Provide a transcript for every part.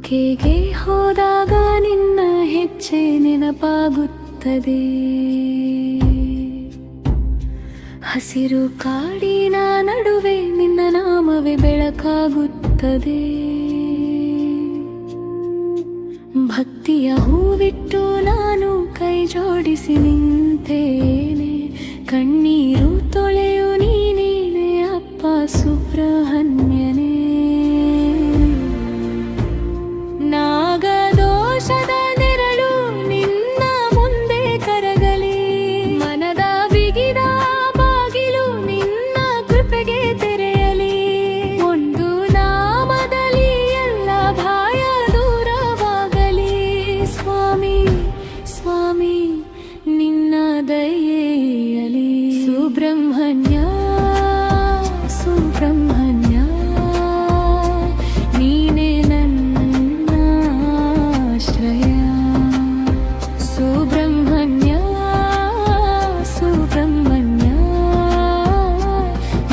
ಕುಕ್ಕೆಗೆ ಹೋದಾಗ ನಿನ್ನ ಹೆಜ್ಜೆ ನೆನಪಾಗುತ್ತದೆ. ಹಸಿರು ಕಾಡಿನ ನಡುವೆ ನಿನ್ನ ನಾಮವೇ ಬೆಳಕಾಗುತ್ತದೆ. ಭಕ್ತಿಯ ಹೂವಿಟ್ಟು ನಾನು ಕೈ ಜೋಡಿಸಿ ನಿಂತೇನೆ. ಕಣ್ಣೀರು ತೊಳೆಯು ನೀನೇನೆ ಅಪ್ಪ ಸುಬ್ರಹ್ಮಣ್ಯನೇ. ನಾಗದೋಷದ ನೆರಳು ನಿನ್ನ ಮುಂದೆ ಕರಗಲಿ. ಮನದ ಬಿಗಿದ ಬಾಗಿಲು ನಿನ್ನ ಕೃಪೆಗೆ ತೆರೆಯಲಿ. ಒಂದು ನಾಮದಲ್ಲಿ ಎಲ್ಲ ಭಯ ದೂರವಾಗಲಿ. ಸ್ವಾಮಿ ಸ್ವಾಮಿ ನಿನ್ನ ದಯೆಯಲಿ. ಸುಬ್ರಹ್ಮಣ್ಯ ಸುಬ್ರಹ್ಮಣ್ಯ ನೀನೇ ನನ್ನ ಆಶ್ರಯ. ಸುಬ್ರಹ್ಮಣ್ಯ ಸುಬ್ರಹ್ಮಣ್ಯ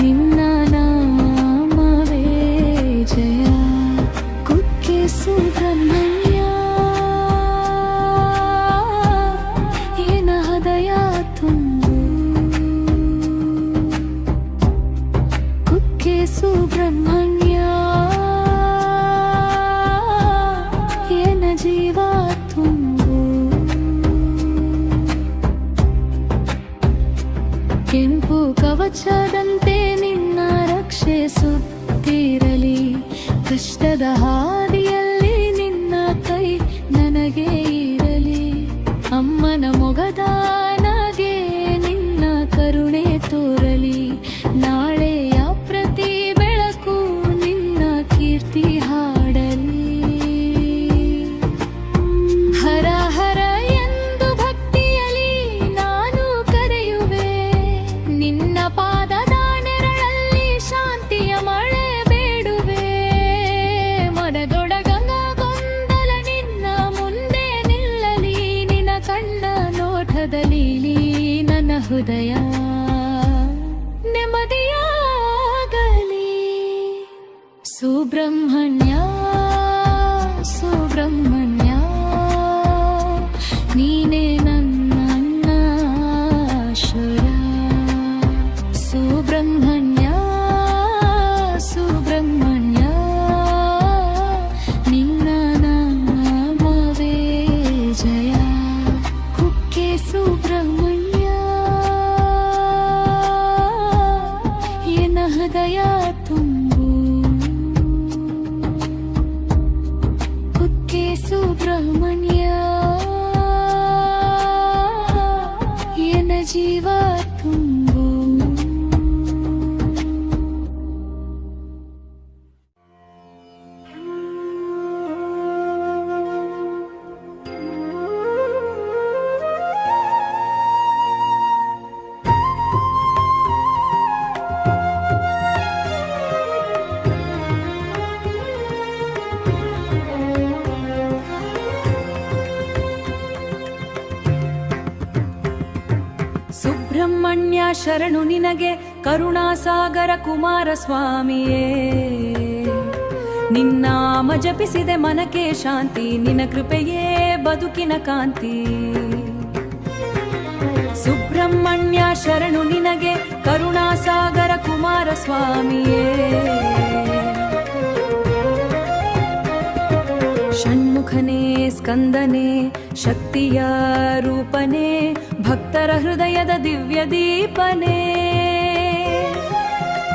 ನಿನ್ನ ನಾಮವೇ ಜಯ. ಕುಕ್ಕೆ ಸುಬ್ರಹ್ಮಣ್ಯ ಏನ ಹೃದಯ ತುಂಬು. ಕುಕ್ಕೆ ಸುಬ್ರಹ್ಮಣ್ಯ ಏನ ಜೀವ ತುಂಬು. ಕೆಂಪು ಕವಚದಂತೆ ನಿನ್ನ ರಕ್ಷಿಸುತ್ತಿರಲಿ. ಕಷ್ಟದ ಹಾದಿಯಲ್ಲಿ ನಿನ್ನ ಕೈ ನನಗೆ ಇರಲಿ. ಅಮ್ಮನ ಮೊಗದ ನಗೆ ನಿನ್ನ ಕರುಣೆ ತೋರಲಿ. ನಾಳೆಯ ಪ್ರತಿ ಬೆಳಕು ನಿನ್ನ ಕೀರ್ತಿ ಹಾಡಲಿ. ಹರ ಹರ ಎಂದು ಭಕ್ತಿಯಲಿ ನಾನು ಕರೆಯುವೆ. ನಿನ್ನ ಪಾದದ ನೆರಳಲ್ಲಿ ಶಾಂತಿಯ ಮಳೆ ಬೇಡುವೆ. ಮನದೊಡಗಂಗ ಗೊಂದಲ ನಿನ್ನ ಮುಂದೆ ನಿಲ್ಲಲಿ. ನಿನ್ನ ಕಣ್ಣ ನೋಟದಲ್ಲಿ ನನ್ನ ಹೃದಯ ನೆಮ್ಮದಿಯಾಗಲಿ. ಸುಬ್ರಹ್ಮಣ್ಯ ಸುಬ್ರಹ್ಮಣ್ಯ ನೀನೇ ನನ್ನ ಆಶ್ರಯ. ಸುಬ್ರಹ್ಮಣ್ಯ ಸುಬ್ರಹ್ಮಣ್ಯ ನಿನ್ನ ನಾಮವೇ ಜಯ. ಕುಕ್ಕೆ ಸುಬ್ರಹ್ಮಣ್ಯ ಏನ ಹೃದಯ ತುಂಬು. ಕುಕ್ಕೆ ಸುಬ್ರಹ್ಮಣ್ಯ ಏನ ಜೀವ ತುಂಬು. ಸುಬ್ರಹ್ಮಣ್ಯ ಶರಣು ನಿನಗೆ ಕರುಣಾಸಾಗರ ಕುಮಾರಸ್ವಾಮಿಯೇ. ನಿನ್ನಾಮ ಜಪಿಸಿದೆ ಮನಕ್ಕೆ ಶಾಂತಿ. ನಿನ್ನ ಕೃಪೆಯೇ ಬದುಕಿನ ಕಾಂತಿ. ಸುಬ್ರಹ್ಮಣ್ಯ ಶರಣು ನಿನಗೆ ಕರುಣಾಸಾಗರ ಕುಮಾರಸ್ವಾಮಿಯೇ. ಷಣ್ಮುಖನೇ ಸ್ಕಂದನೆ ಶಕ್ತಿಯ ರೂಪನೇ. ಭಕ್ತರ ಹೃದಯದ ದಿವ್ಯ ದೀಪನೇ.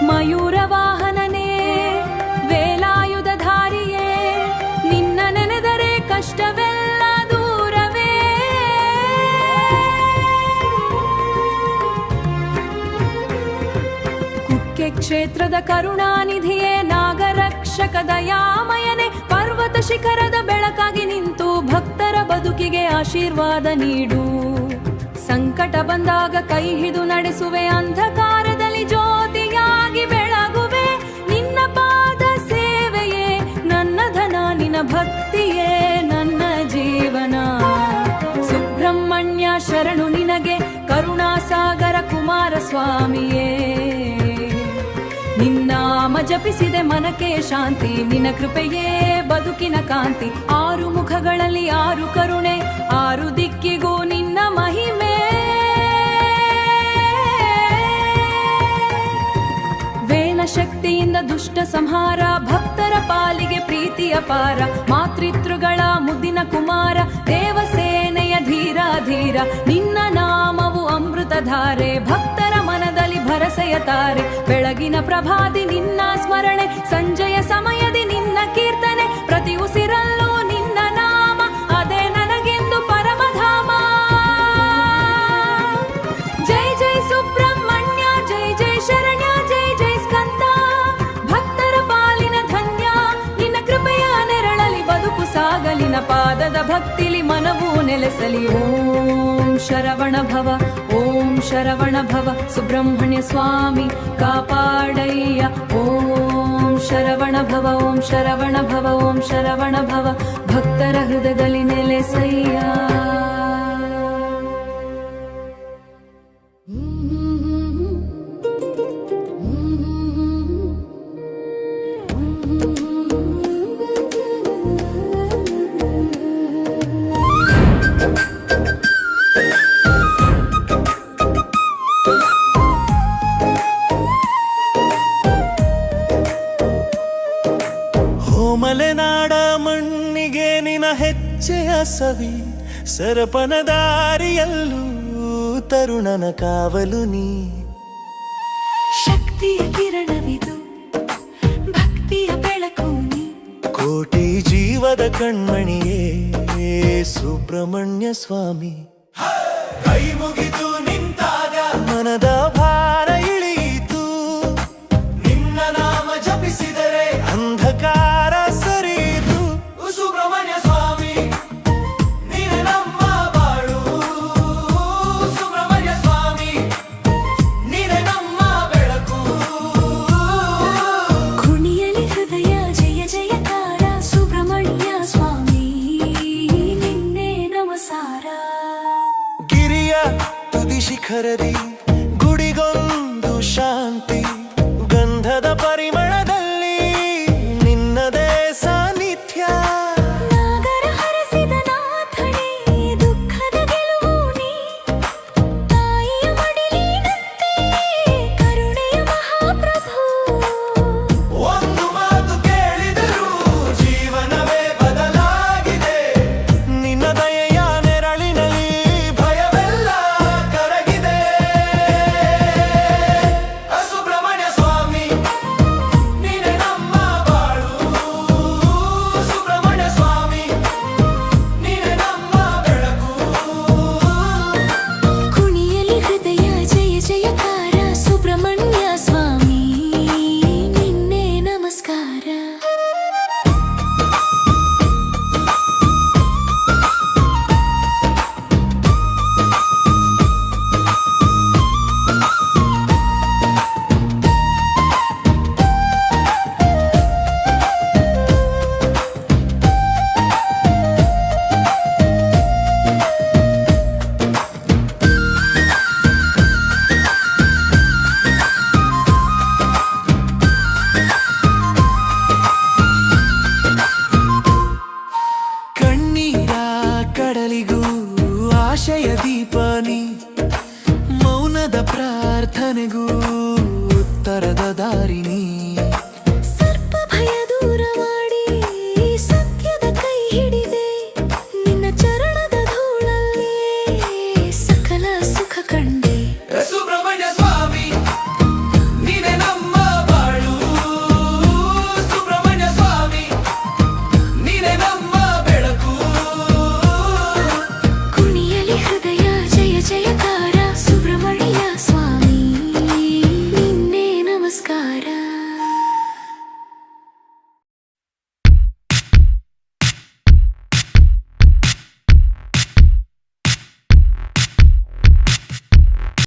ಮಯೂರ ವಾಹನನೇ ವೇಲಾಯುಧಧಾರಿಯೇ. ನಿನ್ನ ನೆನೆದರೆ ಕಷ್ಟವೆಲ್ಲ ದೂರವೇ. ಕುಕ್ಕೆ ಕ್ಷೇತ್ರದ ಕರುಣಾನಿಧಿಯೇ. ನಾಗರಕ್ಷಕ ದಯಾಮಯನೇ. ಪರ್ವತ ಶಿಖರದ ಬೆಳಕಾಗಿ ನಿಂತು ಭಕ್ತರ ಬದುಕಿಗೆ ಆಶೀರ್ವಾದ ನೀಡು. ಸಂಕಟ ಬಂದಾಗ ಕೈ ಹಿಡಿದು ನಡೆಸುವೆ. ಅಂಧಕಾರದಲ್ಲಿ ಜ್ಯೋತಿಯಾಗಿ ಬೆಳಗುವೆ. ನಿನ್ನ ಪಾದ ಸೇವೆಯೇ ನನ್ನ ಧನ. ನಿನ್ನ ಭಕ್ತಿಯೇ ನನ್ನ ಜೀವನ. ಸುಬ್ರಹ್ಮಣ್ಯ ಶರಣು ನಿನಗೆ ಕರುಣಾಸಾಗರ ಕುಮಾರಸ್ವಾಮಿಯೇ. ನಿನ್ನಾಮ ಜಪಿಸಿದೆ ಮನಕ್ಕೆ ಶಾಂತಿ, ನಿನ್ನ ಕೃಪೆಯೇ ಬದುಕಿನ ಕಾಂತಿ. ಆರು ಮುಖಗಳಲ್ಲಿ ಆರು ಕರುಣೆ, ಆರು ದಿಕ್ಕಿಗೂ ನಿನ್ನ ಮಹಿಮೆ. ವೇಲ ಶಕ್ತಿಯಿಂದ ದುಷ್ಟ ಸಂಹಾರ, ಭಕ್ತರ ಪಾಲಿಗೆ ಪ್ರೀತಿಯ ಪಾರ. ಮಾತೃತೃಗಳ ಮುದ್ದಿನ ಕುಮಾರ, ದೇವಸೇನೆಯ ಧೀರ ಧೀರ. ನಿನ್ನ ನಾಮವು ಅಮೃತಧಾರೆ, ಭಕ್ತರ ಮನದಲ್ಲಿ ಭರಸೆಯ ತಾರೆ. ಬೆಳಗಿನ ಪ್ರಭಾದಿ ನಿನ್ನ ಸ್ಮರಣೆ, ಸಂಜೆಯ ಸಮಯದಿ ನಿನ್ನ ಕೀರ್ತನೆ. ಪ್ರತಿ ಉಸಿರಲ್ಲೂ ನಿನ್ನ ನಾಮ, ಅದೇ ನನಗೆಂದು ಪರಮಧಾಮ. ಜೈ ಜೈ ಸುಬ್ರಹ್ಮಣ್ಯ, ಜೈ ಜೈ ಶರಣ್ಯ, ಜೈ ಜೈ ಸ್ಕಂದ. ಭಕ್ತರ ಪಾಲಿನ ಧನ್ಯ, ನಿನ್ನ ಕೃಪೆಯ ನೆರಳಲಿ ಬದುಕು ಸಾಗಲಿನ ಪಾದದ ಭಕ್ತಿಲಿ ಮನವು ನೆಲೆಸಲಿ. ಓಂ ಶರವಣ ಭವ, ಓಂ ಶರವಣ ಭವ, ಸುಬ್ರಹ್ಮಣ್ಯ ಸ್ವಾಮಿ ಕಾಪಾಡಯ್ಯ. ಓಂ ಶರವಣ ಭವ, ಓಂ ಶರವಣ ಭವ, ಓಂ ಶರವಣ ಭವ, ಭಕ್ತರ ಹೃದಯದಲ್ಲಿ ನೆಲೆಸಯ್ಯ. ಮಲೆನಾಡ ಮಣ್ಣಿಗೆ ನಿನ ಹೆಜ್ಜೆಯ ಸವಿ, ಸರಪನ ದಾರಿಯಲ್ಲೂ ತರುಣನ ಕಾವಲು ನೀ. ಶಕ್ತಿಯ ಕಿರಣವಿದು, ಭಕ್ತಿಯ ಬೆಳಕು ನೀ. ಕೋಟಿ ಜೀವದ ಕಣ್ಮಣಿಯೇ ಸುಬ್ರಹ್ಮಣ್ಯ ಸ್ವಾಮಿ. ಕೈ ಮುಗಿದು ನಿಂತಾಗ ಮನದ ಭಾರ ಇಳಿಯಿತು, ನಿನ್ನ ನಾಮ ಜಪಿಸಿದರೆ ಅಂಧಕಾರ ಸರಿಯಿತು. ಸುಬ್ರಹ್ಮಣ್ಯ ಸ್ವಾಮಿ ನೀನೆ ನಮ್ಮ ಬಾಳು, ಸುಬ್ರಹ್ಮಣ್ಯ ಸ್ವಾಮಿ ನೀನೆ ನಮ್ಮ ಬೆಳಕು. ಕುಣಿಯಲಿ ಹೃದಯ ಜಯ ಜಯಕಾರ, ಸುಬ್ರಹ್ಮಣ್ಯ ಸ್ವಾಮಿ ನಿನ್ನೆ ನಮಸ್ಕಾರ. ಗಿರಿಯ ತುದಿ ಶಿಖರದಿ ಗುಡಿಗೊಂದು ಶಾಂತಿ, ಗಂಧದ ಪರಿಮಳದಲ್ಲಿ ನಿನ್ನದೇ ಸಾನ್ನಿಧ್ಯ. ನಾಗರ ಹರಸಿದ ನಾಥನೇ, ದುಃಖದ ಗೆಲುವು ನೀ. ತಾಯಿಯ ಮಡಿಲಿನಂತೆ ಕರುಣೆಯ ಮಹಾಪ್ರಭು. ಒಂದು ಮಾತು ಕೇಳಿದರೂ ಜೀವನವೇ ಬದಲಾಗಿದೆ, ನಿನ್ನ ದಯೆಯ ನೆರಳಿನಲ್ಲಿ ಭಯವೆಲ್ಲ ಕರಗಿದೆ. ಸುಬ್ರಹ್ಮಣ್ಯ ಸ್ವಾಮಿ ನೀನೆ ನಮ್ಮ ಬಾಳು, ಸುಬ್ರಹ್ಮಣ್ಯ ಸ್ವಾಮಿ ನೀನೆ ನಮ್ಮ ಬೆಳಕು. ಕುಣಿಯಲಿ ಹೃದಯ ಜಯ ಜಯಕಾರ, ಸುಬ್ರಹ್ಮಣ್ಯ ಸ್ವಾಮಿ ನಿನ್ನೆ ನಮಸ್ಕಾರ. ಕಣ್ಣೀರ ಕಡಲಿಗೂ ಆಶಯ ದೀಪನಿ, ಮೌನದ ಪ್ರಾರ್ಥನೆಗೂ ಉತ್ತರದ ದಾರಿನಿ.